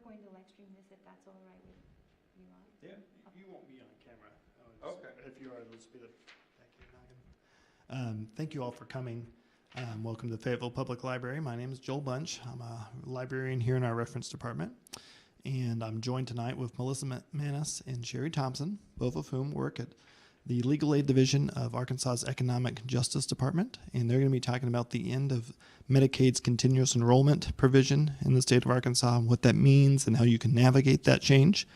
going to live stream this if that's all right with you all. Yeah, you won't be on camera. Okay. If you are, let's be the back of your noggin. Thank you all for coming. Welcome to the Fayetteville Public Library. My name is Joel Bunch. I'm a librarian here in our reference department. And I'm joined tonight with Melissa Manis and Sherry Thompson, both of whom work at the Legal Aid Division of Arkansas's Economic Justice Department. And they're going to be talking about the end of Medicaid's continuous enrollment provision in the state of Arkansas, what that means, and how you can navigate that change.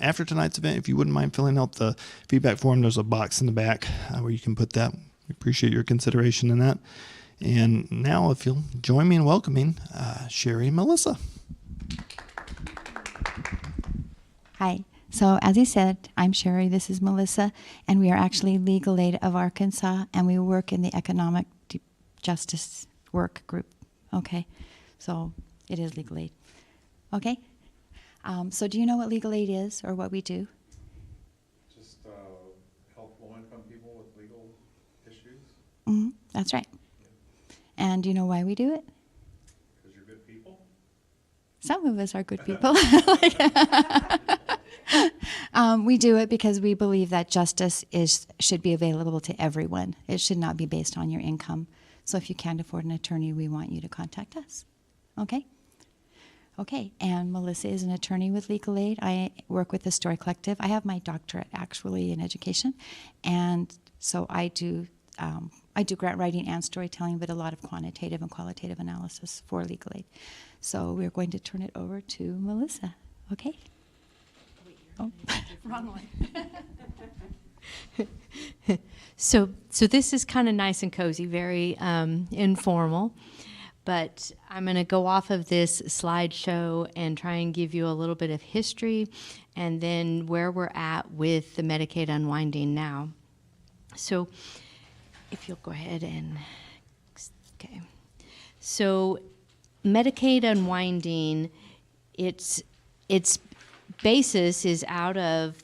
After tonight's event, if you wouldn't mind filling out the feedback form, there's a box in the back where you can put that. We appreciate your consideration in that. And now, if you'll join me in welcoming Sherry and Melissa. Hi. So as I said, I'm Sherry, this is Melissa, and we are actually Legal Aid of Arkansas, and we work in the Economic Justice Work Group. Okay, so it is Legal Aid. Okay, so do you know what Legal Aid is or what we do? Just help low-income people with legal issues. Mm-hmm, that's right. Yeah. And do you know why we do it? Because you're good people. Some of us are good people. We do it because we believe that justice should be available to everyone. It should not be based on your income. So if you can't afford an attorney, we want you to contact us. Okay? Okay, and Melissa is an attorney with Legal Aid. I work with the Story Collective. I have my doctorate actually in education, and so I do grant writing and storytelling, but a lot of quantitative and qualitative analysis for Legal Aid. So we're going to turn it over to Melissa. Okay? Oh, wrong one. So this is kind of nice and cozy, very informal, but I'm going to go off of this slideshow and try and give you a little bit of history and then where we're at with the Medicaid unwinding now. So if you'll go ahead and, okay. So Medicaid unwinding, its basis is out of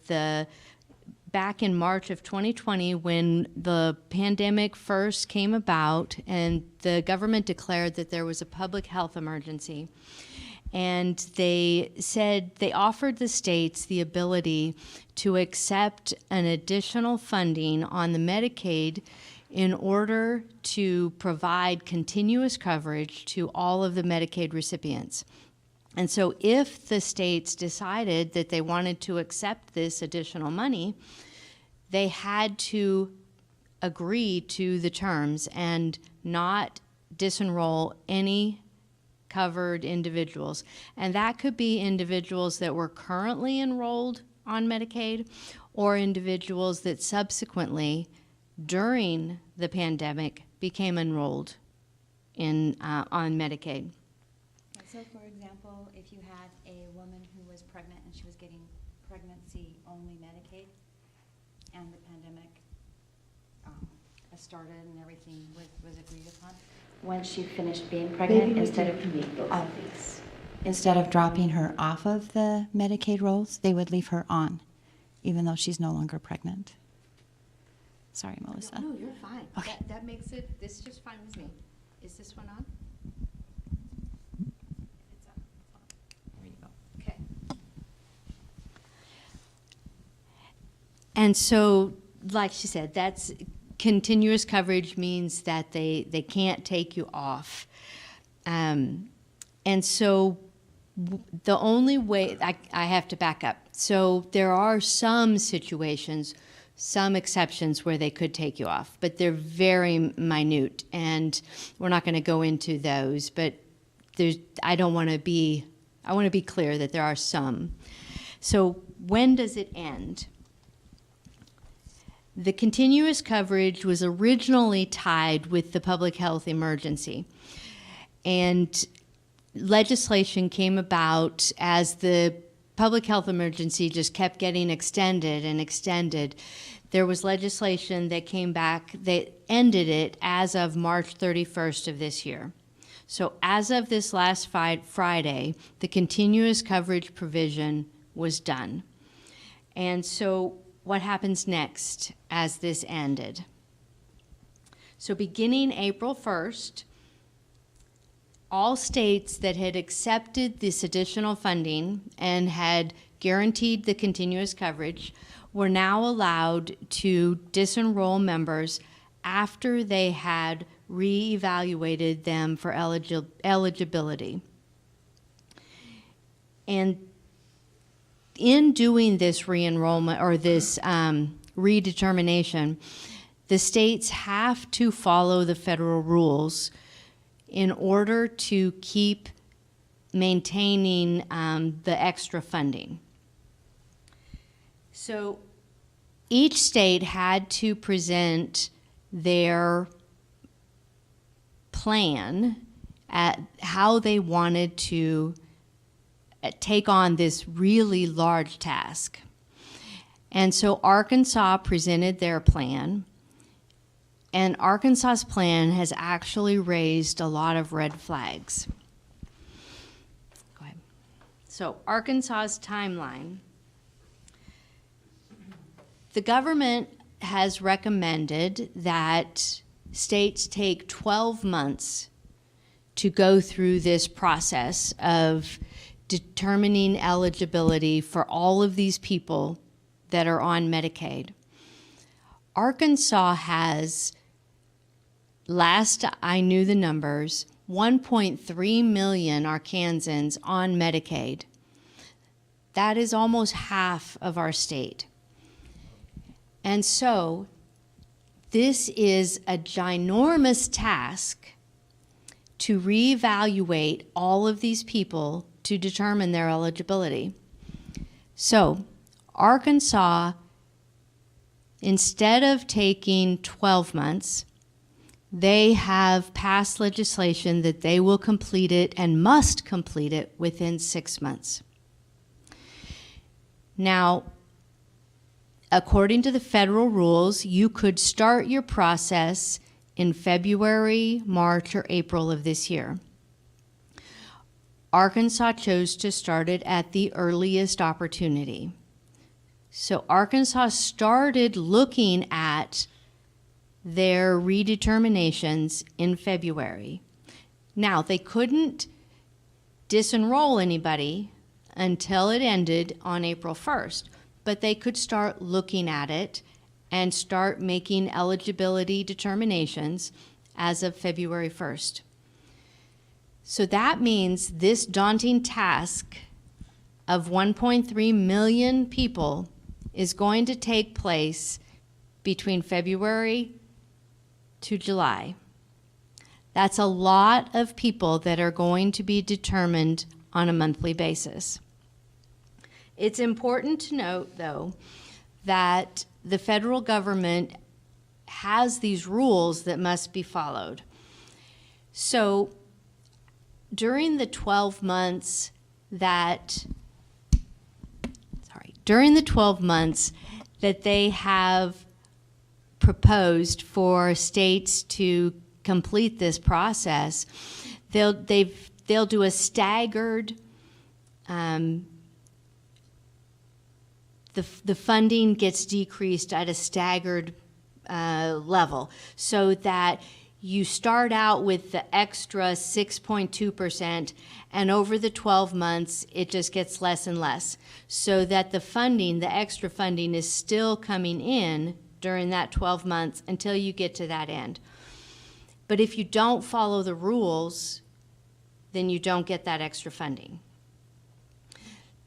back in March of 2020 when the pandemic first came about and the government declared that there was a public health emergency. And they said they offered the states the ability to accept an additional funding on the Medicaid in order to provide continuous coverage to all of the Medicaid recipients. And so if the states decided that they wanted to accept this additional money, they had to agree to the terms and not disenroll any covered individuals. And that could be individuals that were currently enrolled on Medicaid or individuals that subsequently, during the pandemic, became enrolled on Medicaid. So, for example, if you had a woman who was pregnant and she was getting pregnancy-only Medicaid, and the pandemic started and everything was agreed upon, once she finished being pregnant, instead of dropping her off of the Medicaid rolls, they would leave her on, even though she's no longer pregnant. Sorry, Melissa. No, you're fine. Okay. That makes it, this is just fine with me. Is this one on? Okay. And so, like she said, that's continuous coverage means that they can't take you off. And so the only way, I have to back up. So there are some situations, some exceptions where they could take you off, but they're very minute, and we're not going to go into those, but I want to be clear that there are some. So when does it end? The continuous coverage was originally tied with the public health emergency, and legislation came about as the public health emergency just kept getting extended and extended. There was legislation that came back that ended it as of March 31st of this year. So as of this last Friday, the continuous coverage provision was done. And so what happens next as this ended? So beginning April 1st, all states that had accepted this additional funding and had guaranteed the continuous coverage were now allowed to disenroll members after they had reevaluated them for eligibility. And in doing this re-enrollment or this redetermination, the states have to follow the federal rules in order to keep maintaining the extra funding. So each state had to present their plan at how they wanted to take on this really large task. And so Arkansas presented their plan, and Arkansas's plan has actually raised a lot of red flags. Go ahead. So Arkansas's timeline. The government has recommended that states take 12 months to go through this process of determining eligibility for all of these people that are on Medicaid. Arkansas has, last I knew the numbers, 1.3 million Arkansans on Medicaid. That is almost half of our state. And so this is a ginormous task to reevaluate all of these people to determine their eligibility. So Arkansas, instead of taking 12 months, they have passed legislation that they will complete it and must complete it within 6 months. Now, according to the federal rules, you could start your process in February, March, or April of this year. Arkansas chose to start it at the earliest opportunity. So Arkansas started looking at their redeterminations in February. Now, they couldn't disenroll anybody until it ended on April 1st, but they could start looking at it and start making eligibility determinations as of February 1st. So that means this daunting task of 1.3 million people is going to take place between February to July. That's a lot of people that are going to be determined on a monthly basis. It's important to note, though, that the federal government has these rules that must be followed. So during the 12 months that they have proposed for states to complete this process, they'll do a staggered, the funding gets decreased at a staggered level, so that you start out with the extra 6.2%, and over the 12 months, it just gets less and less, so that the funding, the extra funding, is still coming in during that 12 months until you get to that end. But if you don't follow the rules, then you don't get that extra funding.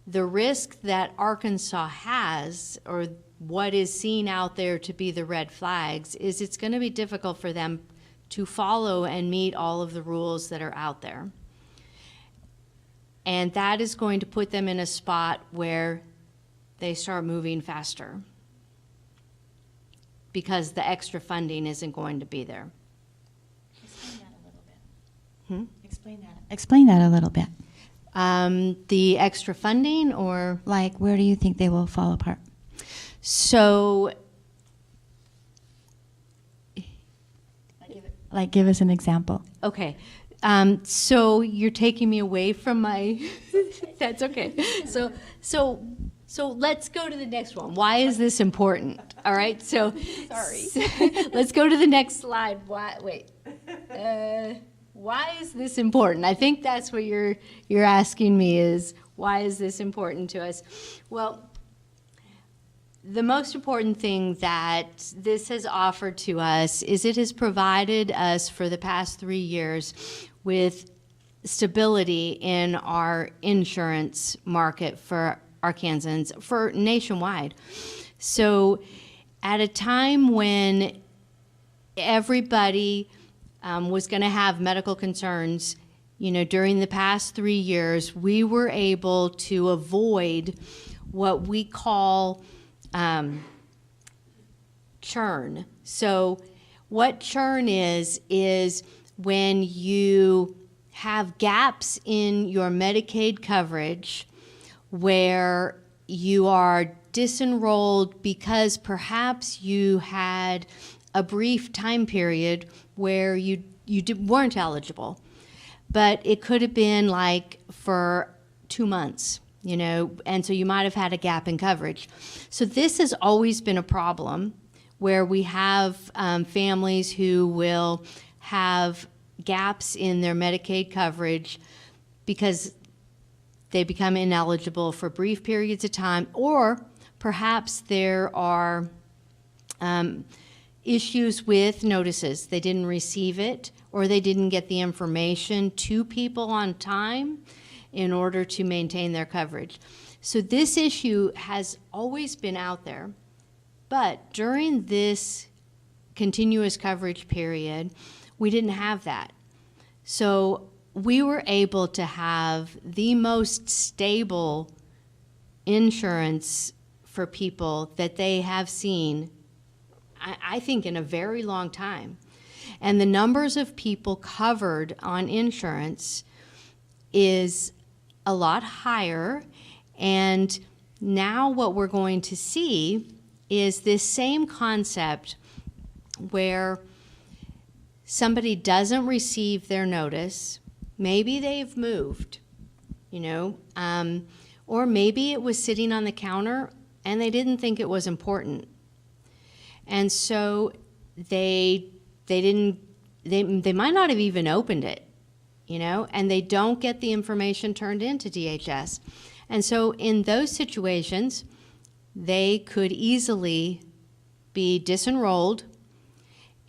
The risk that Arkansas has, or what is seen out there to be the red flags, is it's going to be difficult for them to follow and meet all of the rules that are out there. And that is going to put them in a spot where they start moving faster, because the extra funding isn't going to be there. Explain that a little bit. Explain that a little bit. The extra funding, or? Like, where do you think they will fall apart? So, Like, give us an example. okay. So you're taking me away from my, that's okay. So let's go to the next one. Why is this important? All right, so. Sorry. Let's go to the next slide. Why, wait. why is this important? I think that's what you're asking me is, why is this important to us? Well, the most important thing that this has offered to us is it has provided us for the past 3 years with stability in our insurance market for Arkansans, for nationwide. So at a time when everybody was going to have medical concerns, you know, during the past 3 years, we were able to avoid what we call churn. So what churn is when you have gaps in your Medicaid coverage where you are disenrolled because perhaps you had a brief time period where you weren't eligible. But it could have been like for 2 months, you know, and so you might have had a gap in coverage. So this has always been a problem where we have families who will have gaps in their Medicaid coverage because they become ineligible for brief periods of time, or perhaps there are issues with notices. They didn't receive it, or they didn't get the information to people on time in order to maintain their coverage. So this issue has always been out there, but during this continuous coverage period, we didn't have that. So we were able to have the most stable insurance for people that they have seen, I think, in a very long time. And the numbers of people covered on insurance is a lot higher. And now what we're going to see is this same concept where somebody doesn't receive their notice. Maybe they've moved, you know, or maybe it was sitting on the counter and they didn't think it was important. And so they might not have even opened it, you know, and they don't get the information turned into DHS. And so in those situations, they could easily be disenrolled,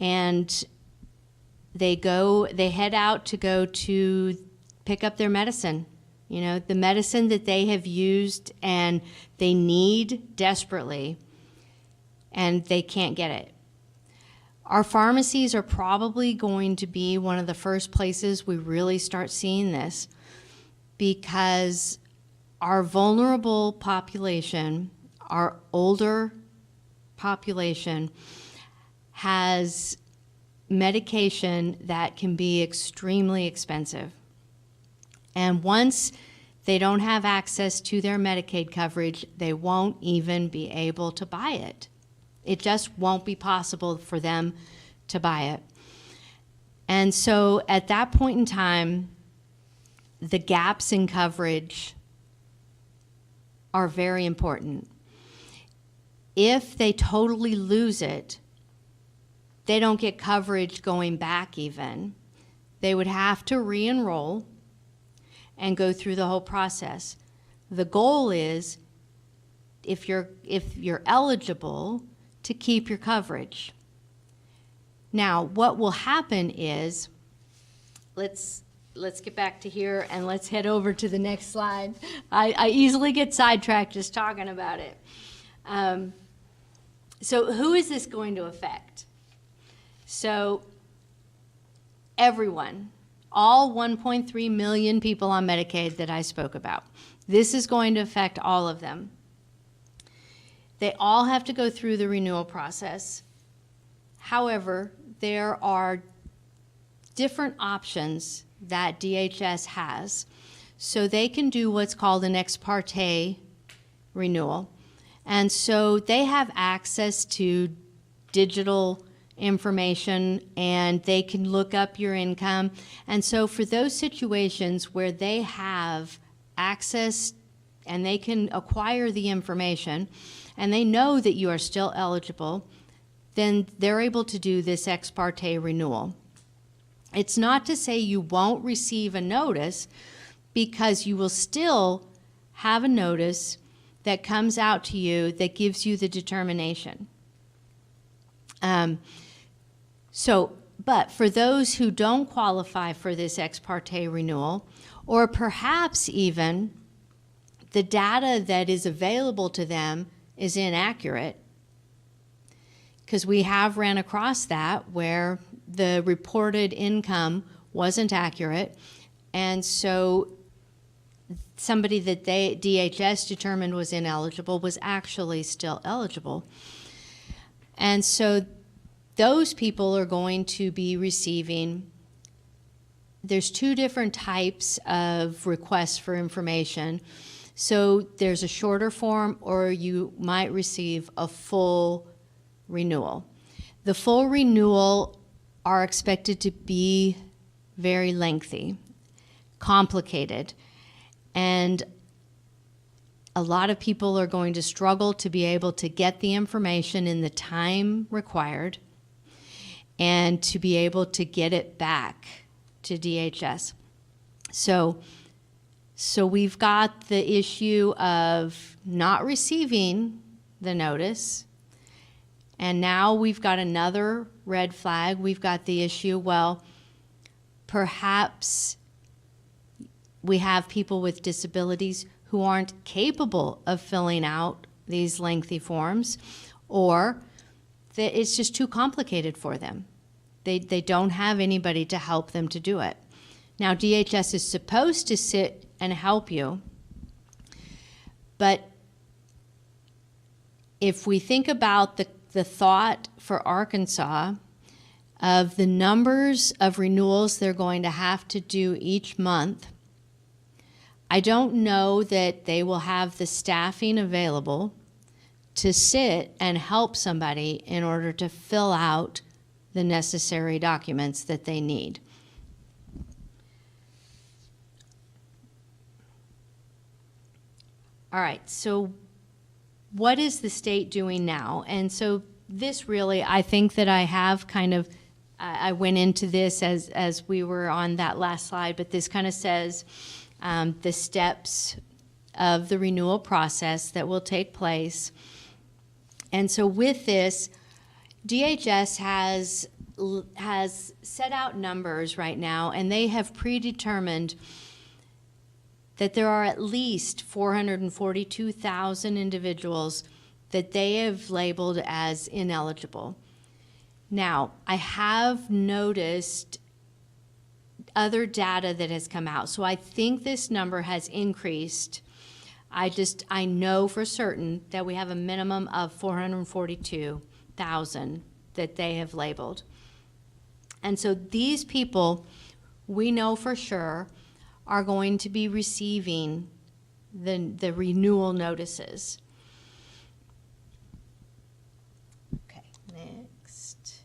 and they head out to go to pick up their medicine, you know, the medicine that they have used and they need desperately, and they can't get it. Our pharmacies are probably going to be one of the first places we really start seeing this, because our vulnerable population, our older population, has medication that can be extremely expensive. And once they don't have access to their Medicaid coverage, they won't even be able to buy it. It just won't be possible for them to buy it. And so at that point in time, the gaps in coverage are very important. If they totally lose it, they don't get coverage going back even. They would have to re-enroll and go through the whole process. The goal is, if you're eligible, to keep your coverage. Now, what will happen is, let's get back to here and let's head over to the next slide. I easily get sidetracked just talking about it. So who is this going to affect? So everyone, all 1.3 million people on Medicaid that I spoke about. This is going to affect all of them. They all have to go through the renewal process. However, there are different options that DHS has. So they can do what's called an ex parte renewal. And so they have access to digital information, and they can look up your income. And so for those situations where they have access and they can acquire the information and they know that you are still eligible, then they're able to do this ex parte renewal. It's not to say you won't receive a notice, because you will still have a notice that comes out to you that gives you the determination. But for those who don't qualify for this ex parte renewal, or perhaps even the data that is available to them is inaccurate, because we have ran across that where the reported income wasn't accurate, and so somebody that DHS determined was ineligible was actually still eligible. And so those people are going to be receiving, there's two different types of requests for information. So there's a shorter form, or you might receive a full renewal. The full renewal are expected to be very lengthy, complicated, and a lot of people are going to struggle to be able to get the information in the time required and to be able to get it back to DHS. So we've got the issue of not receiving the notice, and now we've got another red flag. We've got the issue, well, perhaps we have people with disabilities who aren't capable of filling out these lengthy forms, or that it's just too complicated for them. They don't have anybody to help them to do it. Now, DHS is supposed to sit and help you, but if we think about the thought for Arkansas of the numbers of renewals they're going to have to do each month, I don't know that they will have the staffing available to sit and help somebody in order to fill out the necessary documents that they need. All right, so what is the state doing now? And so this really, I think that I have kind of, I went into this as we were on that last slide, but this kind of says the steps of the renewal process that will take place. And so with this, DHS has set out numbers right now, and they have predetermined that there are at least 442,000 individuals that they have labeled as ineligible. Now, I have noticed other data that has come out, so I think this number has increased. I know for certain that we have a minimum of 442,000 that they have labeled. And so these people, we know for sure, are going to be receiving the renewal notices. Okay, next.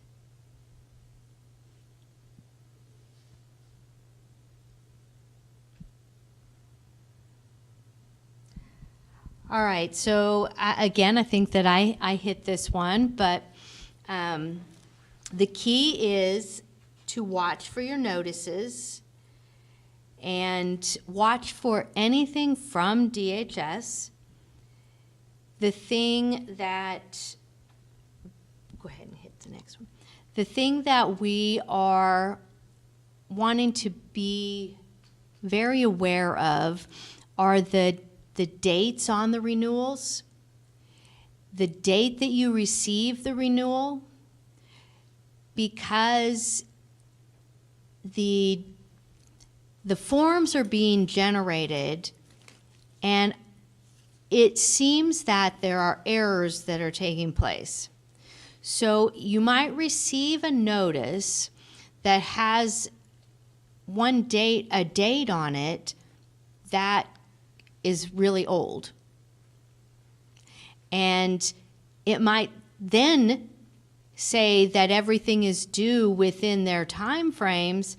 All right, so again, I think that I hit this one, but the key is to watch for your notices and watch for anything from DHS. The thing that, go ahead and hit the next one. The thing that we are wanting to be very aware of are the dates on the renewals, the date that you receive the renewal, because the forms are being generated, and it seems that there are errors that are taking place. So you might receive a notice that has a date on it that is really old. And it might then say that everything is due within their time frames,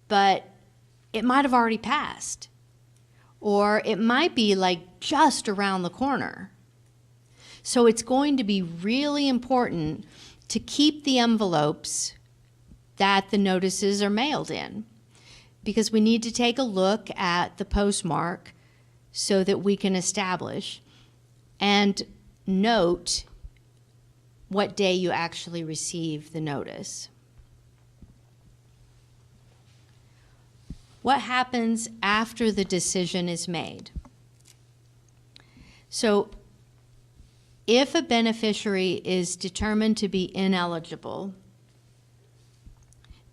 but it might have already passed. Or it might be like just around the corner. So it's going to be really important to keep the envelopes that the notices are mailed in, because we need to take a look at the postmark so that we can establish and note what day you actually received the notice. What happens after the decision is made? So if a beneficiary is determined to be ineligible,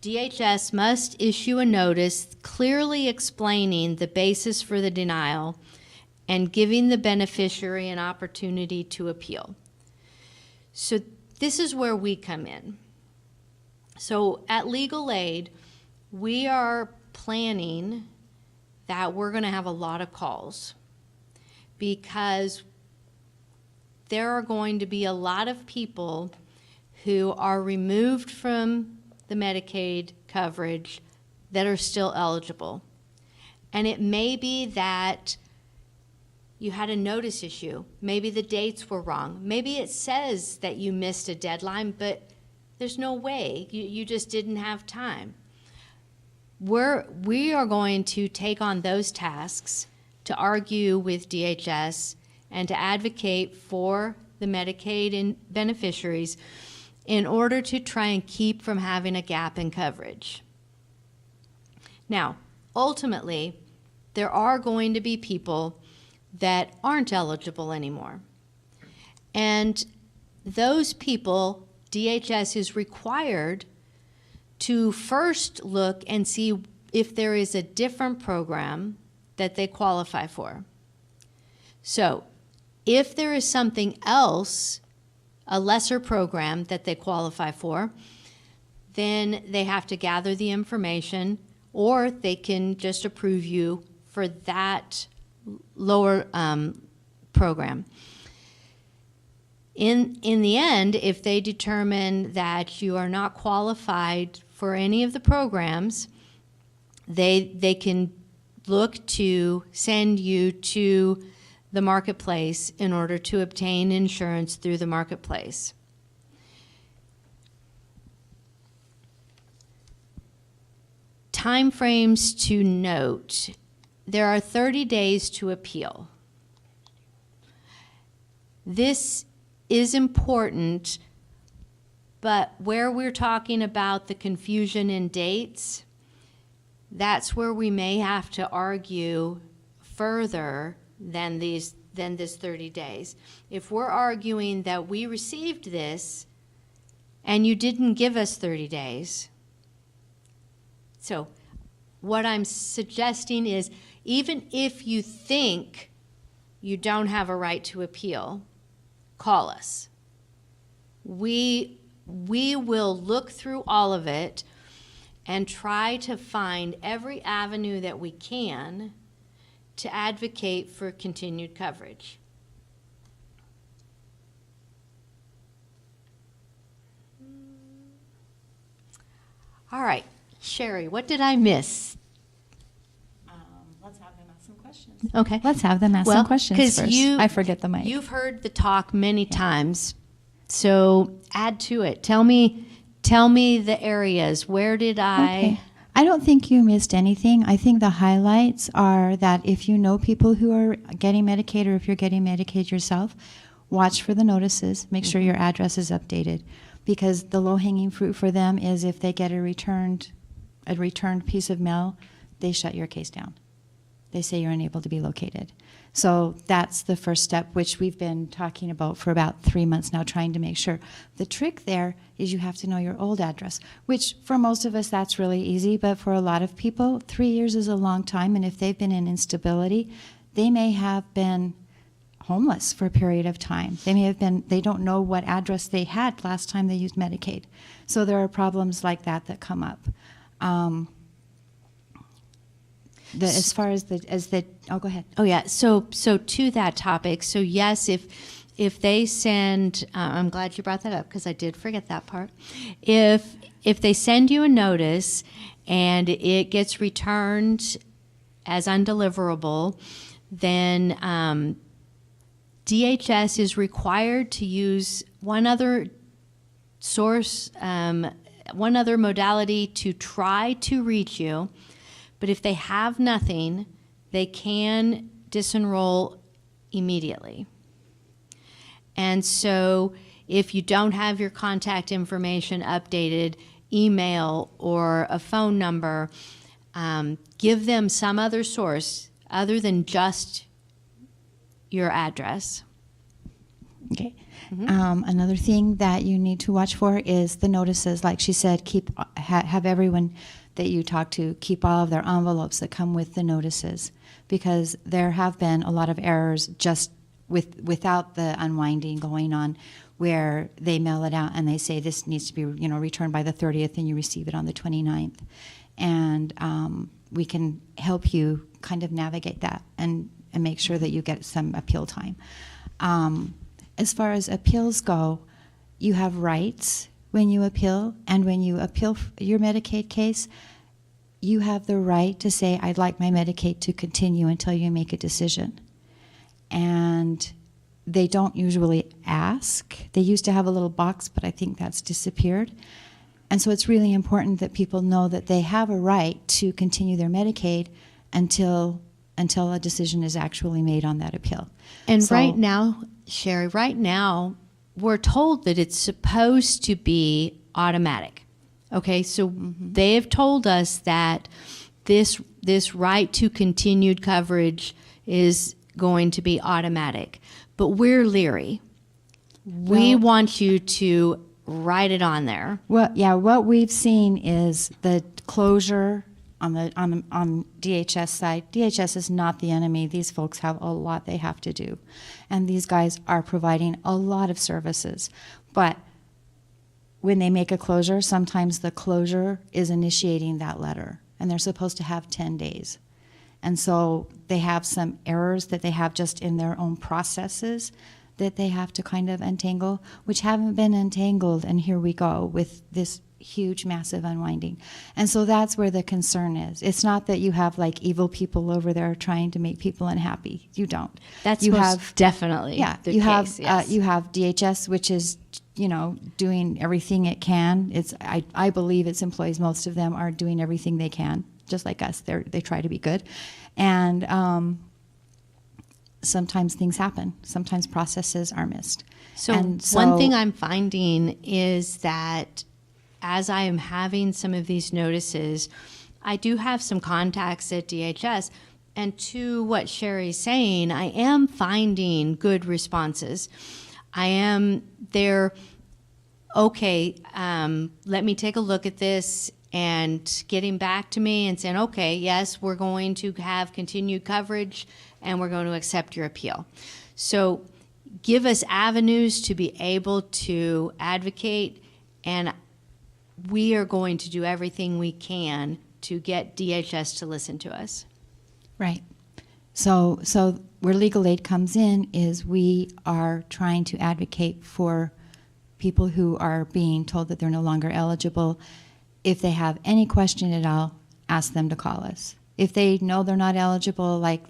DHS must issue a notice clearly explaining the basis for the denial and giving the beneficiary an opportunity to appeal. So this is where we come in. So at Legal Aid, we are planning that we're going to have a lot of calls, because there are going to be a lot of people who are removed from the Medicaid coverage that are still eligible. And it may be that you had a notice issue. Maybe the dates were wrong. Maybe it says that you missed a deadline, but there's no way. You just didn't have time. We are going to take on those tasks to argue with DHS and to advocate for the Medicaid and beneficiaries in order to try and keep from having a gap in coverage. Now, ultimately, there are going to be people that aren't eligible anymore. And those people, DHS is required to first look and see if there is a different program that they qualify for. So, if there is something else, a lesser program that they qualify for, then they have to gather the information, or they can just approve you for that lower program. In the end, if they determine that you are not qualified for any of the programs, they can look to send you to the marketplace in order to obtain insurance through the marketplace. Timeframes to note: there are 30 days to appeal. This is important, but where we're talking about the confusion in dates, that's where we may have to argue further than this 30 days. If we're arguing that we received this and you didn't give us 30 days. So what I'm suggesting is, even if you think you don't have a right to appeal, call us. We will look through all of it and try to find every avenue that we can to advocate for continued coverage. All right, Sherry, what did I miss? Let's have them ask some questions. Okay. Let's have them ask Well, some questions 'cause first. I forget the mic. You've heard the talk many times, so add to it. Tell me the areas. Where did Okay. I don't think you missed anything. I think the highlights are that if you know people who are getting Medicaid, or if you're getting Medicaid yourself, watch for the notices. Make sure your address is updated, because the low-hanging fruit for them is if they get a returned piece of mail, they shut your case down. They say you're unable to be located. So that's the first step, which we've been talking about for about 3 months now, trying to make sure. The trick there is you have to know your old address, which for most of us that's really easy, but for a lot of people, 3 years is a long time, and if they've been in instability, they may have been homeless for a period of time. They don't know what address they had last time they used Medicaid. So there are problems like that come up. As far as oh, go ahead. Oh yeah. So to that topic. So yes, if they send, I'm glad you brought that up because I did forget that part. If they send you a notice and it gets returned as undeliverable, then DHS is required to use one other source one other modality to try to reach you. But if they have nothing, they can disenroll immediately. And so if you don't have your contact information updated, email or a phone number, give them some other source other than just your address. Okay. Another thing that you need to watch for is the notices. Like she said, have everyone that you talk to keep all of their envelopes that come with the notices, because there have been a lot of errors just without the unwinding going on, where they mail it out and they say this needs to be returned by the 30th, and you receive it on the 29th. And we can help you kind of navigate that and make sure that you get some appeal time. As far as appeals go, you have rights when you appeal, and when you appeal your Medicaid case, you have the right to say, I'd like my Medicaid to continue until you make a decision. And they don't usually ask. They used to have a little box, but I think that's disappeared. And so it's really important that people know that they have a right to continue their Medicaid until a decision is actually made on that appeal. And So- right now, Sherry, we're told that it's supposed to be automatic. Okay, so they have told us that this right to continued coverage is going to be automatic. But we're leery. We Well- want you to write it on there. Well, yeah, what we've seen is the closure on DHS side. DHS is not the enemy. These folks have a lot they have to do. And these guys are providing a lot of services. But when they make a closure, sometimes the closure is initiating that letter. And they're supposed to have 10 days. And so they have some errors that they have just in their own processes that they have to kind of untangle, which haven't been untangled, and here we go with this huge, massive unwinding. And so that's where the concern is. It's not that you have like evil people over there trying to make people unhappy. You don't. That's you most have definitely the you case. have you have DHS, which is doing everything it can. I believe its employees, most of them are doing everything they can, just like us. They try to be good, and sometimes things happen. Sometimes processes are missed. So, And one thing I'm finding is that as I am having some of these notices, I do have some contacts at DHS. And to what Sherry's saying, I am finding good responses. I am there, okay, let me take a look at this, and getting back to me and saying, okay, yes, we're going to have continued coverage and we're going to accept your appeal. So give us avenues to be able to advocate, and we are going to do everything we can to get DHS to listen to us. Right. So where legal aid comes in is we are trying to advocate for people who are being told that they're no longer eligible. If they have any question at all, ask them to call us. If they know they're not eligible, like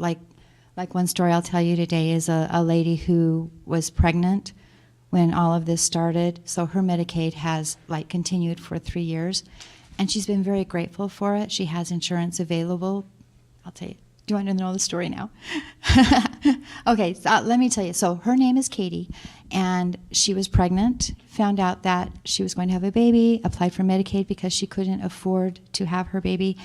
one story I'll tell you today is a lady who was pregnant when all of this started. So her Medicaid has continued for 3 years, and she's been very grateful for it. She has insurance available. I'll tell you. Do you want to know the story now? Okay, so let me tell you. So her name is Katie, and she was pregnant, found out that she was going to have a baby, applied for Medicaid because she couldn't afford to have her baby.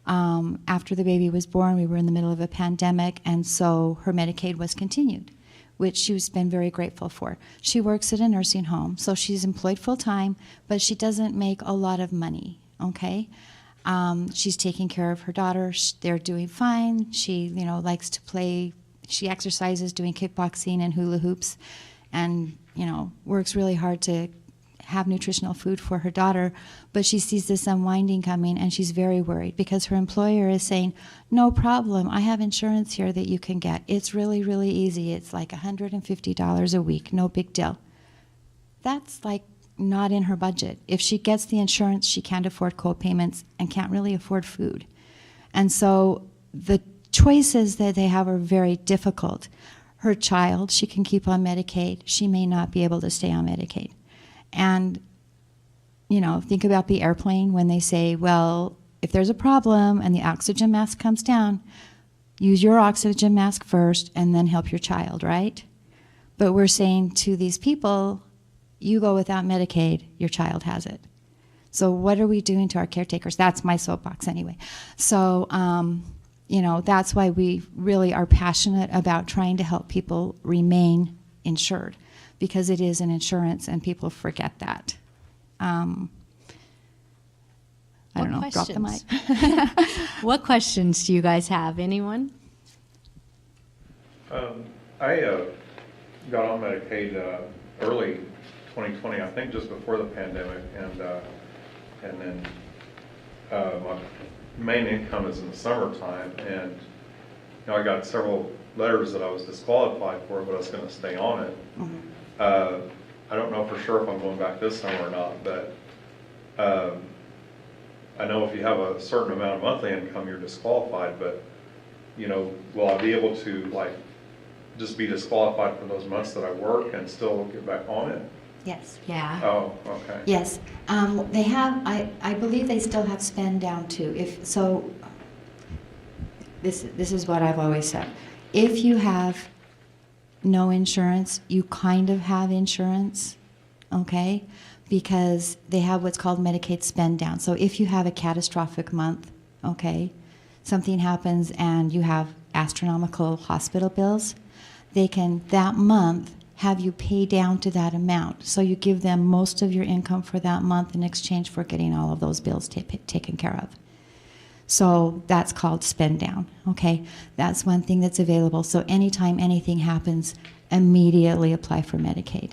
After the baby was born, we were in the middle of a pandemic, and so her Medicaid was continued, which she's been very grateful for. She works at a nursing home, so she's employed full-time, but she doesn't make a lot of money, okay? She's taking care of her daughter. They're doing fine. She, likes to play. She exercises doing kickboxing and hula hoops, and, works really hard to have nutritional food for her daughter. But she sees this unwinding coming, and she's very worried because her employer is saying, no problem. I have insurance here that you can get. It's really, really easy. It's like $150 a week. No big deal. That's not in her budget. If she gets the insurance, she can't afford co-payments and can't really afford food. And so the choices that they have are very difficult. Her child, she can keep on Medicaid. She may not be able to stay on Medicaid. And you know, think about the airplane when they say, well, if there's a problem and the oxygen mask comes down, use your oxygen mask first and then help your child, right? But we're saying to these people, you go without Medicaid, your child has it. So what are we doing to our caretakers? That's my soapbox anyway. So, you know, that's why we really are passionate about trying to help people remain insured, because it is an insurance and people forget that. I don't know, drop the mic. What questions do you guys have? Anyone? I got on Medicaid early 2020, I think just before the pandemic, and then my main income is in the summertime, and you know, I got several letters that I was disqualified for it, but I was going to stay on it. I don't know for sure if I'm going back this summer or not, but I know if you have a certain amount of monthly income, you're disqualified, but you know, will I be able to like just be disqualified for those months that I work and still get back on it? Yes. Yeah. Oh, okay. Yes, they have, I believe they still have spend down too. If, so, this is what I've always said. If you have no insurance, you kind of have insurance, okay? Because they have what's called Medicaid spend down. So if you have a catastrophic month, okay, something happens and you have astronomical hospital bills, they can that month have you pay down to that amount. So you give them most of your income for that month in exchange for getting all of those bills taken care of. So that's called spend down, okay? That's one thing that's available. So anytime anything happens, immediately apply for Medicaid.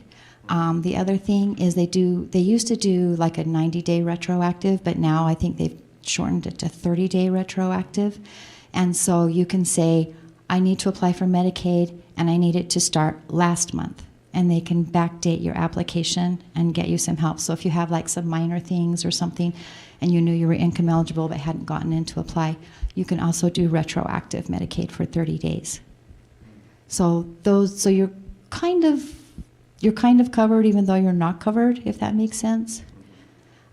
The other thing is they used to do like a 90-day retroactive, but now I think they've shortened it to 30-day retroactive. And so you can say, I need to apply for Medicaid and I need it to start last month. And they can backdate your application and get you some help. So if you have like some minor things or something and you knew you were income eligible but hadn't gotten in to apply, you can also do retroactive Medicaid for 30 days. So you're kind of covered even though you're not covered, if that makes sense.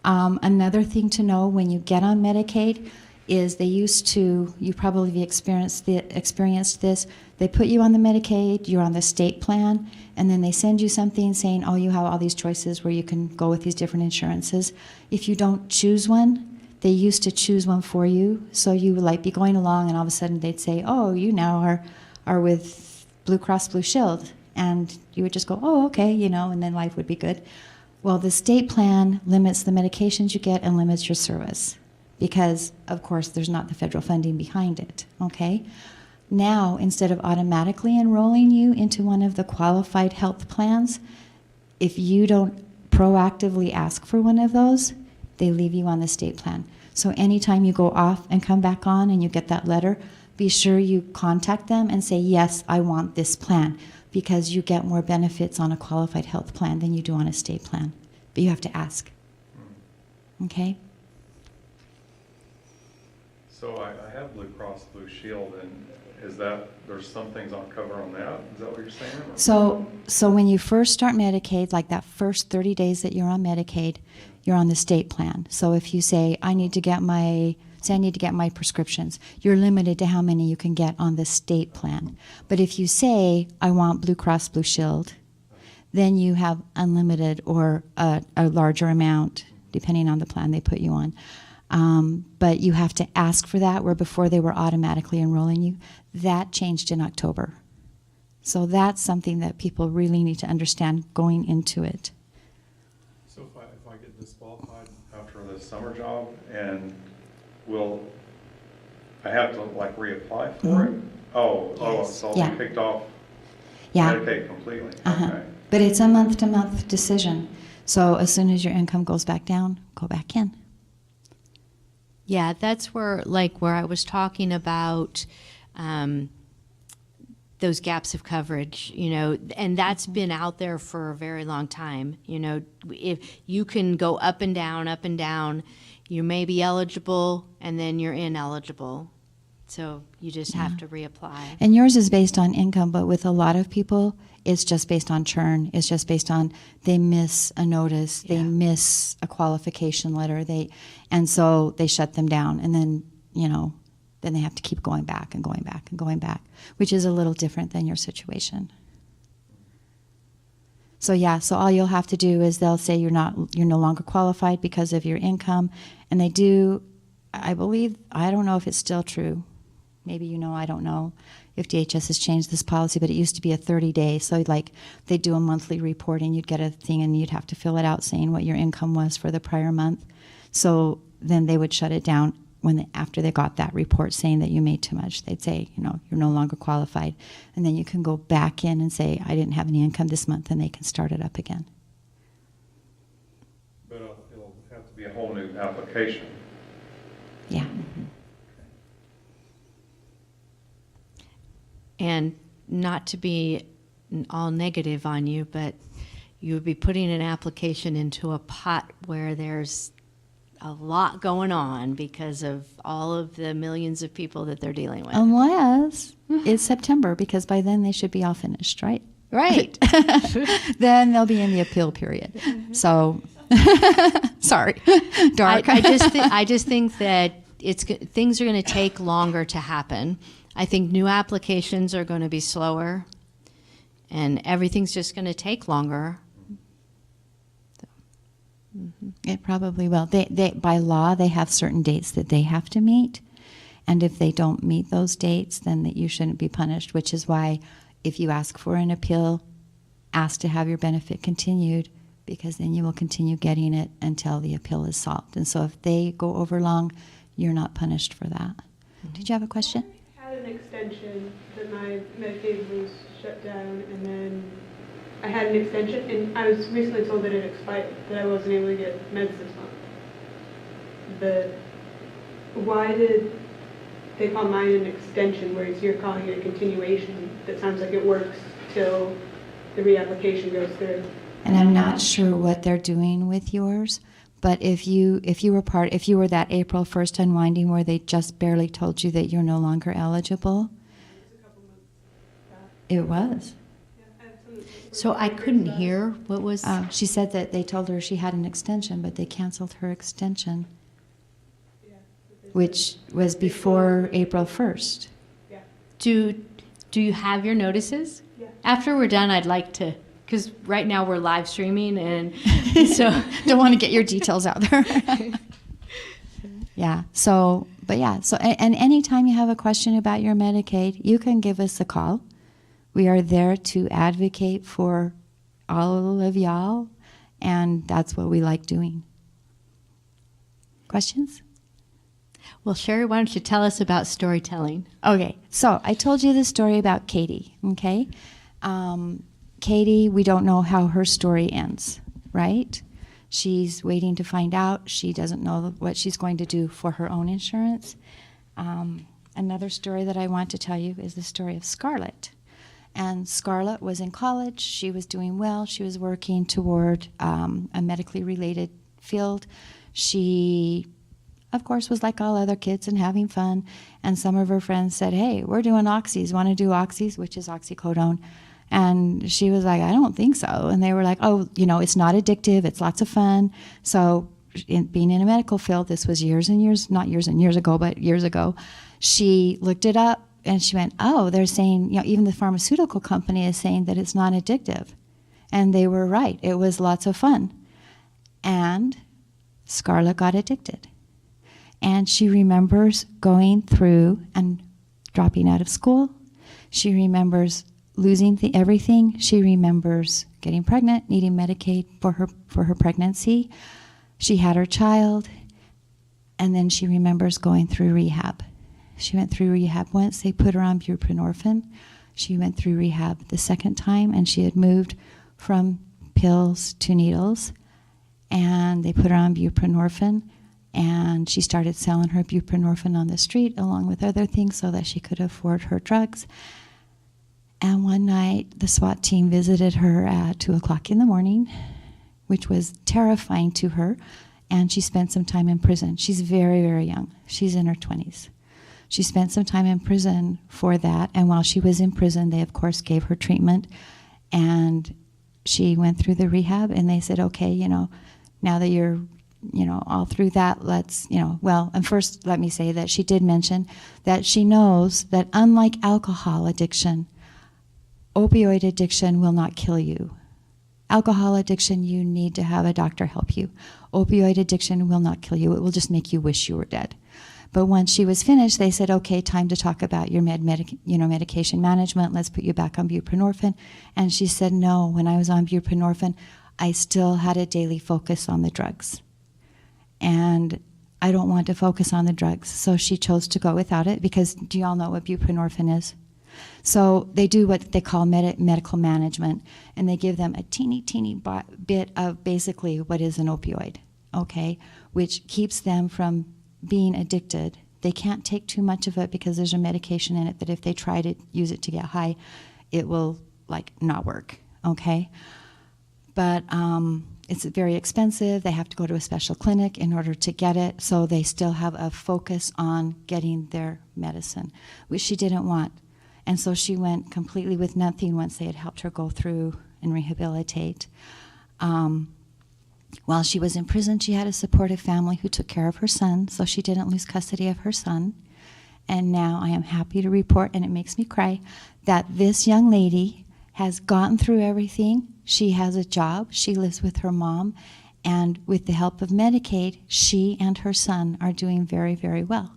Another thing to know when you get on Medicaid is they used to, you probably experienced this, they put you on the Medicaid, you're on the state plan, and then they send you something saying, oh, you have all these choices where you can go with these different insurances. If you don't choose one, they used to choose one for you, so you would like be going along and all of a sudden they'd say, oh, you now are with Blue Cross Blue Shield, and you would just go, oh, okay, you know, and then life would be good. Well, the state plan limits the medications you get and limits your service because, of course, there's not the federal funding behind it, okay? Now, instead of automatically enrolling you into one of the qualified health plans, if you don't proactively ask for one of those, they leave you on the state plan. So anytime you go off and come back on and you get that letter, be sure you contact them and say, yes, I want this plan, because you get more benefits on a qualified health plan than you do on a state plan. But you have to ask, okay? So I have Blue Cross Blue Shield, and is that, there's some things I'll cover on that? Is that what you're saying? Or? So when you first start Medicaid, like that first 30 days that you're on Medicaid, you're on the state plan. So if you say, I need to get my prescriptions, you're limited to how many you can get on the state plan. But if you say, I want Blue Cross Blue Shield, then you have unlimited or a larger amount, depending on the plan they put you on. But you have to ask for that, where before they were automatically enrolling you. That changed in October. So that's something that people really need to understand going into it. So if I get disqualified after the summer job, and will I have to like reapply for it? Oh, Yes. So I'll Yeah. be kicked off Yeah. Medicaid completely. Uh-huh. Okay. But it's a month-to-month decision. So as soon as your income goes back down, go back in. Yeah, that's where I was talking about those gaps of coverage, you know, and that's been out there for a very long time. You know, if you can go up and down, you may be eligible and then you're ineligible So you just have to reapply. And yours is based on income, but with a lot of people, it's just based on churn. It's just based on they miss a notice, they miss a qualification letter, and so they shut them down, and then then they have to keep going back and going back and going back, which is a little different than your situation. So so all you'll have to do is they'll say you're no longer qualified because of your income, and they do. I believe, I don't know if it's still true. Maybe I don't know if DHS has changed this policy, but it used to be a 30-day. So like they'd do a monthly report and you'd get a thing and you'd have to fill it out saying what your income was for the prior month. So then they would shut it down after they got that report saying that you made too much. They'd say, you're no longer qualified. And then you can go back in and say, I didn't have any income this month, and they can start it up again. But it'll have to be a whole new application. Yeah. And not to be all negative on you, but you would be putting an application into a pot where there's a lot going on because of all of the millions of people that they're dealing with. Unless it's September, because by then they should be all finished, right? Right. Then they'll be in the appeal period. So, sorry, dark. I just think that things are going to take longer to happen. I think new applications are going to be slower, and everything's just going to take longer. It probably will. They by law, they have certain dates that they have to meet, and if they don't meet those dates, then that you shouldn't be punished, which is why if you ask for an appeal, ask to have your benefit continued, because then you will continue getting it until the appeal is solved. And so if they go over long, you're not punished for that. Did you have a question? I had an extension that my Medicaid was shut down, and then I had an extension, and I was recently told that it expired, that I wasn't able to get meds this month. Why did they call mine an extension, whereas you're calling it a continuation? That sounds like it works till the reapplication goes through. And I'm not sure what they're doing with yours, but if you were that April 1st unwinding where they just barely told you that you're no longer eligible, It was a couple months back. it was. Yeah, I have some that So I couldn't hear what was. She said that they told her she had an extension, but they canceled her extension, Yeah, which was before April 1st. yeah. Do you have your notices? Yeah. After we're done, I'd like to, because right now we're live streaming, and so Don't want to get your details out there. And anytime you have a question about your Medicaid, you can give us a call. We are there to advocate for all of y'all, and that's what we like doing. Questions? Well, Sherry, why don't you tell us about storytelling? Okay, so I told you the story about Katie, okay? Katie, we don't know how her story ends, right? She's waiting to find out. She doesn't know what she's going to do for her own insurance. Another story that I want to tell you is the story of Scarlett. And Scarlett was in college. She was doing well. She was working toward a medically related field. She, of course, was like all other kids and having fun. And some of her friends said, hey, we're doing oxys. Want to do oxys, which is oxycodone? And she was like, I don't think so. And they were like, oh, it's not addictive. It's lots of fun. So being in a medical field, this was not years and years ago, but years ago, she looked it up and she went, oh, they're saying, even the pharmaceutical company is saying that it's not addictive. And they were right. It was lots of fun. And Scarlett got addicted. And she remembers going through and dropping out of school. She remembers losing everything. She remembers getting pregnant, needing Medicaid for her pregnancy. She had her child, and then she remembers going through rehab. She went through rehab once. They put her on buprenorphine. She went through rehab the second time, and she had moved from pills to needles, and they put her on buprenorphine, and she started selling her buprenorphine on the street along with other things so that she could afford her drugs. And one night, the SWAT team visited her at 2 o'clock in the morning, which was terrifying to her, and she spent some time in prison. She's very, very young. She's in her 20s. She spent some time in prison for that, and while she was in prison, they of course gave her treatment, and she went through the rehab, and they said, okay, now that you're, all through that, let's, well, and first let me say that she did mention that she knows that unlike alcohol addiction, opioid addiction will not kill you. Alcohol addiction, you need to have a doctor help you. Opioid addiction will not kill you. It will just make you wish you were dead. But once she was finished, they said, okay, time to talk about your medication management. Let's put you back on buprenorphine. And she said, no, when I was on buprenorphine, I still had a daily focus on the drugs. And I don't want to focus on the drugs. So she chose to go without it because do you all know what buprenorphine is? So they do what they call medical management, and they give them a teeny bit of basically what is an opioid, okay, which keeps them from being addicted. They can't take too much of it because there's a medication in it that if they try to use it to get high, it will not work, okay? But it's very expensive. They have to go to a special clinic in order to get it, so they still have a focus on getting their medicine, which she didn't want. And so she went completely with nothing once they had helped her go through and rehabilitate. While she was in prison, she had a supportive family who took care of her son, so she didn't lose custody of her son. And now I am happy to report, and it makes me cry, that this young lady has gotten through everything. She has a job. She lives with her mom. And with the help of Medicaid, she and her son are doing very, very well.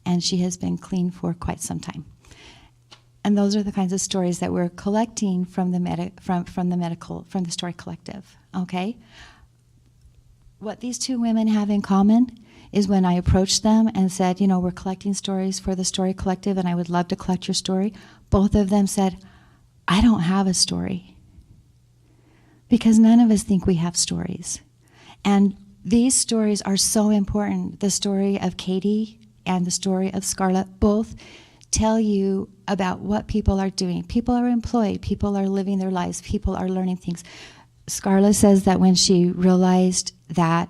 And she has been clean for quite some time. And those are the kinds of stories that we're collecting from the Story Collective, okay? What these two women have in common is when I approached them and said, we're collecting stories for the Story Collective and I would love to collect your story, both of them said, I don't have a story. Because none of us think we have stories. And these stories are so important. The story of Katie and the story of Scarlett both tell you about what people are doing. People are employed. People are living their lives. People are learning things. Scarlett says that when she realized that,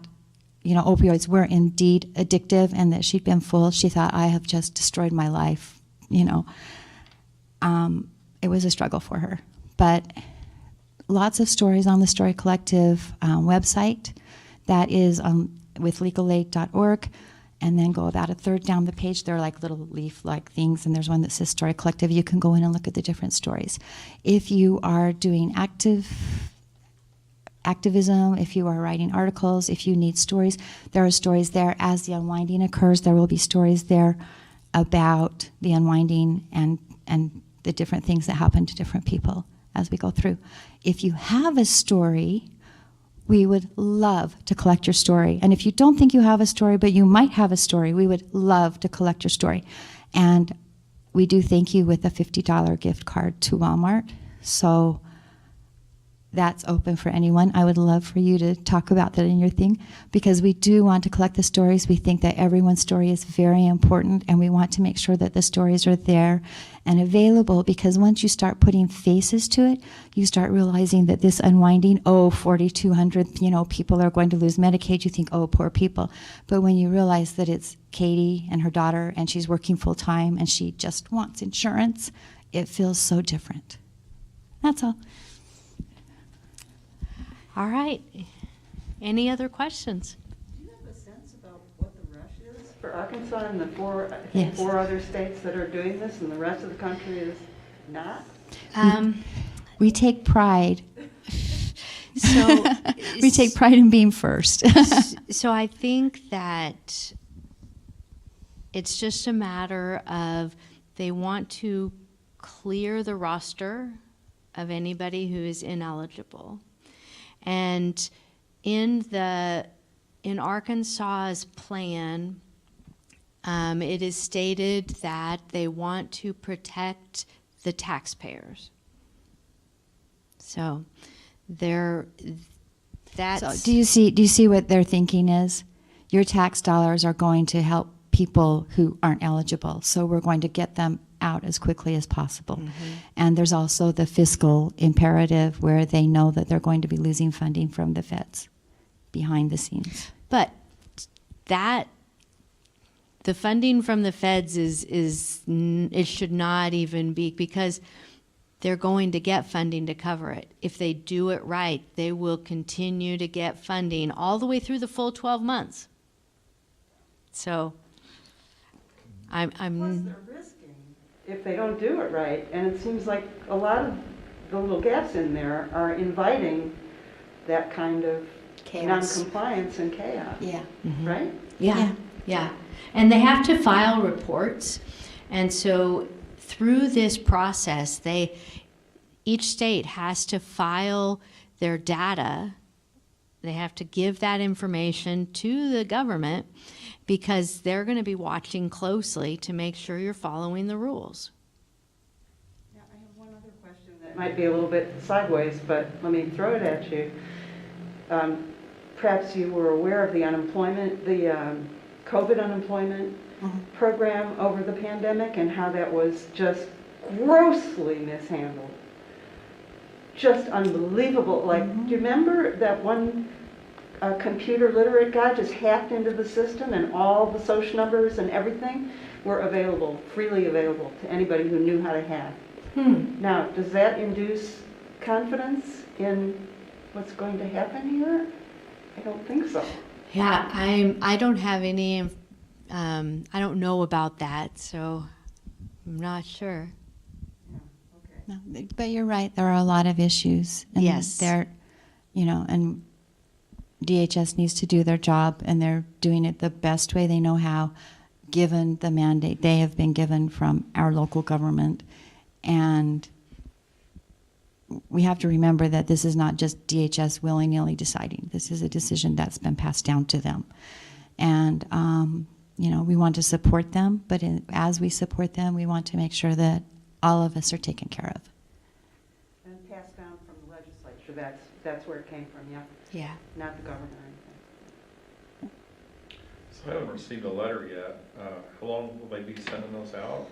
opioids were indeed addictive and that she'd been full, she thought, I have just destroyed my life, It was a struggle for her. But lots of stories on the Story Collective website. That is with legalaid.org. And then go about a third down the page. They're like little leaf-like things, and there's one that says Story Collective. You can go in and look at the different stories. If you are doing activism, if you are writing articles, if you need stories, there are stories there. As the unwinding occurs, there will be stories there about the unwinding and the different things that happen to different people as we go through. If you have a story, we would love to collect your story. And if you don't think you have a story, but you might have a story, we would love to collect your story. And we do thank you with a $50 gift card to Walmart. So that's open for anyone. I would love for you to talk about that in your thing, because we do want to collect the stories. We think that everyone's story is very important, and we want to make sure that the stories are there and available, because once you start putting faces to it, you start realizing that this unwinding, 4,200, people are going to lose Medicaid. You think, poor people. But when you realize that it's Katie and her daughter, and she's working full time, and she just wants insurance, it feels so different. That's all. All right. Any other questions? Do you have a sense about what the rush is for Arkansas and the four Yes. other states that are doing this, and the rest of the country is not? We take pride. So We take pride in being first. So I think that it's just a matter of they want to clear the roster of anybody who is ineligible. And in Arkansas's plan, it is stated that they want to protect the taxpayers. So that's. So do you see what their thinking is? Your tax dollars are going to help people who aren't eligible, so we're going to get them out as quickly as possible. Mm-hmm. And there's also the fiscal imperative where they know that they're going to be losing funding from the feds behind the scenes. But that The funding from the feds it should not even be, because they're going to get funding to cover it. If they do it right, they will continue to get funding all the way through the full 12 months. So Plus, they're risking if they don't do it right. And it seems like a lot of the little gaps in there are inviting that kind of Chaos. non-compliance and chaos, Yeah. right? Yeah. And they have to file reports. And so through this process, each state has to file their data. They have to give that information to the government, because they're going to be watching closely to make sure you're following the rules. Yeah, I have one other question that might be a little bit sideways, but let me throw it at you. Perhaps you were aware of the unemployment, the COVID unemployment program over the pandemic, and how that was just grossly mishandled. Just unbelievable. Like, do you remember that one computer literate guy just hacked into the system, and all the social numbers and everything were available, freely available to anybody who knew how to hack? Now, does that induce confidence in what's going to happen here? I don't think so. Yeah, I don't have any, I don't know about that, so I'm not sure. Okay. No, but you're right. There are a lot of issues. And Yes. and DHS needs to do their job, and they're doing it the best way they know how, given the mandate they have been given from our local government. And we have to remember that this is not just DHS willy-nilly deciding. This is a decision that's been passed down to them. And, we want to support them, but as we support them, we want to make sure that all of us are taken care of. And passed down from the legislature, that's where it came from, yeah? Yeah. Not the government or anything. So I haven't received a letter yet. How long will they be sending those out?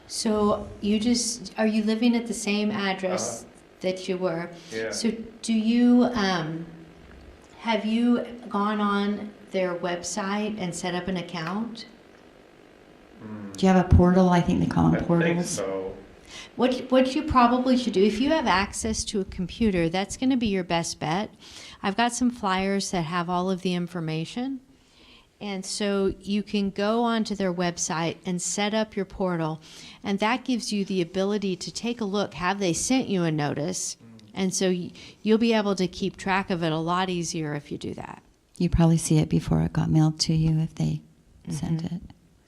So are you living at the same address that you were? Yeah. So do you, have you gone on their website and set up an account? Do you have a portal? I think they call them I portals. think so. What you probably should do, if you have access to a computer, that's going to be your best bet. I've got some flyers that have all of the information. And so you can go onto their website and set up your portal. And that gives you the ability to take a look. Have they sent you a notice? And so you'll be able to keep track of it a lot easier if you do that. You probably see it before it got mailed to you if they sent it.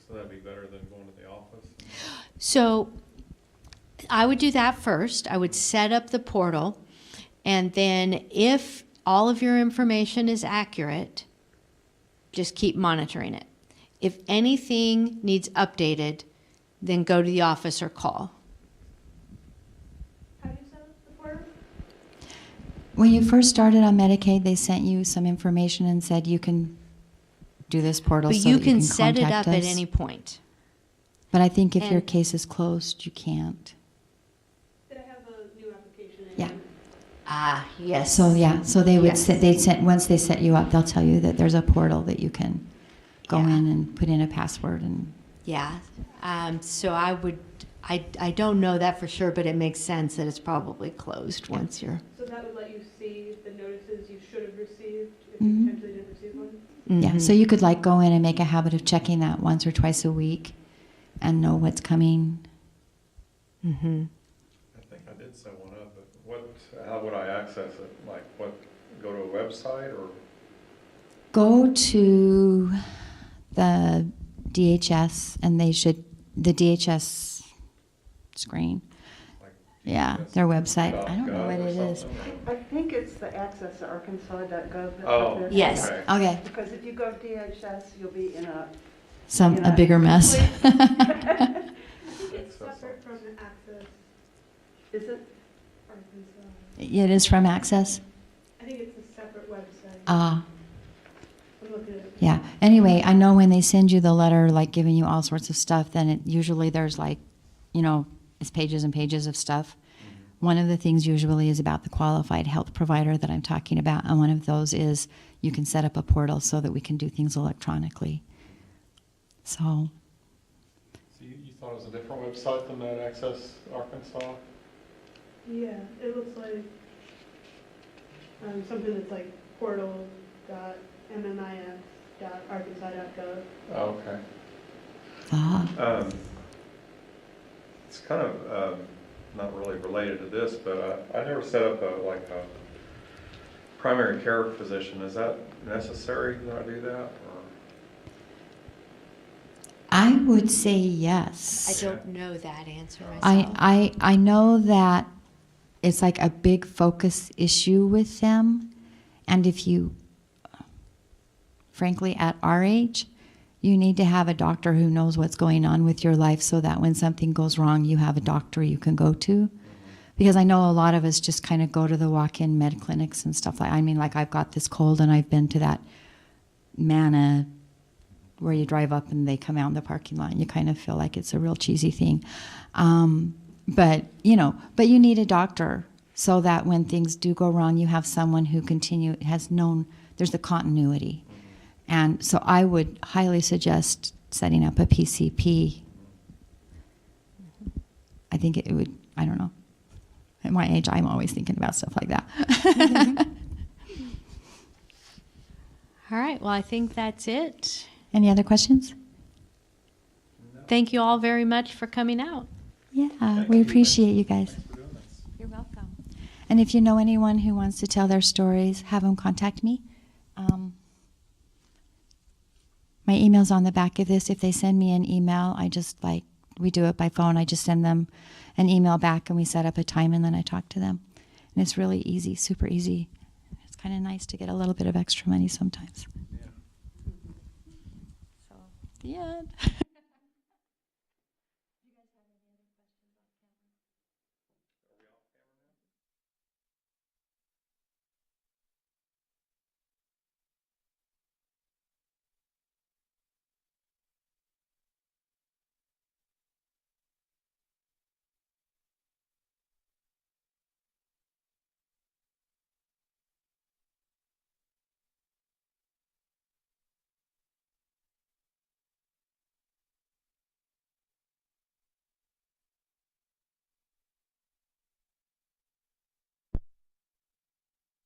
So that'd be better than going to the office. So I would do that first. I would set up the portal. And then if all of your information is accurate, just keep monitoring it. If anything needs updated, then go to the office or call. How do you set up the portal? When you first started on Medicaid, they sent you some information and said you can do this portal But so you that can set it contact up at us. any point. But I think if your and- case is closed, you can't. Did I have a new application in? Yeah. Ah, yes. So they would Yes. once they set you up, they'll tell you that there's a portal that you can go Yeah. in and put in a password and. Yeah. So I don't know that for sure, but it makes sense that it's probably closed once you're. So that would let you see the notices you should have received if Mhm. you potentially didn't receive one? Yeah, so you could like go in and make a habit of checking that once or twice a week and know what's coming. Mm-hmm. I think I did set one up, but how would I access it? Like go to a website or? Go to the DHS and the DHS screen. Like Yeah, their website. I don't know .gov what or it is. something? I think it's the access to arkansas.gov. that's Oh, up there. Yes. okay. Okay, Because if you go to DHS, you'll be in a a bigger mess. I think it's That's separate from Access Is it? Arkansas. It is from Access. I think it's a separate website. Ah, I'm looking at it. yeah. Anyway, I know when they send you the letter, like giving you all sorts of stuff, then usually there's like, it's pages and pages of stuff. One of the things usually is about the qualified health provider that I'm talking about, and one of those is you can set up a portal so that we can do things electronically. So, So you thought it was a different website than that Access Arkansas? Yeah, it looks like something that's like portal.mmis.arkansas.gov. Oh, okay. It's kind of not really related to this, but I never set up a primary care physician. Is that necessary that I do that? Or? I would say yes. I don't know that answer myself. I know that it's like a big focus issue with them. And if you, frankly, at our age, you need to have a doctor who knows what's going on with your life so that when something goes wrong, you have a doctor you can go to. Because I know a lot of us just kind of go to the walk-in med clinics and stuff like, I mean, like I've got this cold and I've been to that Manna where you drive up and they come out in the parking lot and you kind of feel like it's a real cheesy thing. But you need a doctor so that when things do go wrong, you have someone who has known there's the continuity. And so I would highly suggest setting up a PCP. I think it would, I don't know. At my age, I'm always thinking about stuff like that. All right, well, I think that's it. Any other questions? Thank you all very much for coming out. Yeah, we appreciate you guys. Thanks for doing this. You're welcome. And if you know anyone who wants to tell their stories, have them contact me. My email's on the back of this. If they send me an email, we do it by phone. I just send them an email back and we set up a time and then I talk to them. And it's really easy, super easy. It's kind of nice to get a little bit of extra money sometimes. Yeah. So, the end.